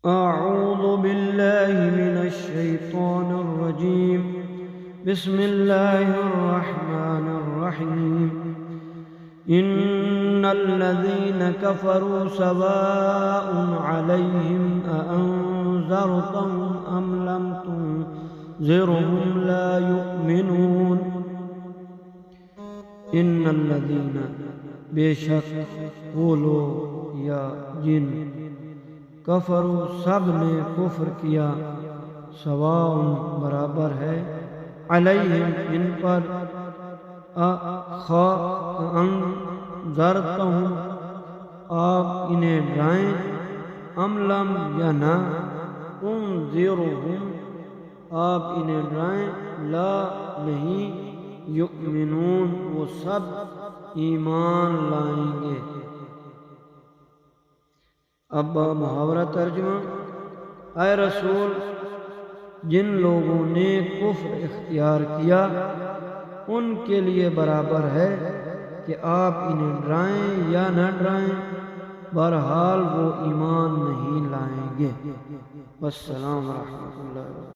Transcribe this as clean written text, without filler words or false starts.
أعوذ بالله من الشيطان الرجيم. بسم الله الرحمن الرحيم. إن الذين كفروا سواء عليهم أأنذرتهم أم لم تنذرهم لا يؤمنون. إن الذين بے شک وہ لوگ یا جن کفروا سب نے کفر کیا سواء برابر ہے علیہم ان پر انذرتہم آپ انہیں ڈرائیں ام لم یا نہ تنذرہم آپ انہیں ڈرائیں لا نہیں یؤمنون وہ سب ایمان لائیں گے. اب محاورہ ترجمہ. اے رسول جن لوگوں نے کفر اختیار کیا ان کے لیے برابر ہے کہ آپ انہیں ڈرائیں یا نہ ڈرائیں، بہرحال وہ ایمان نہیں لائیں گے. والسلام ورحمۃ اللہ.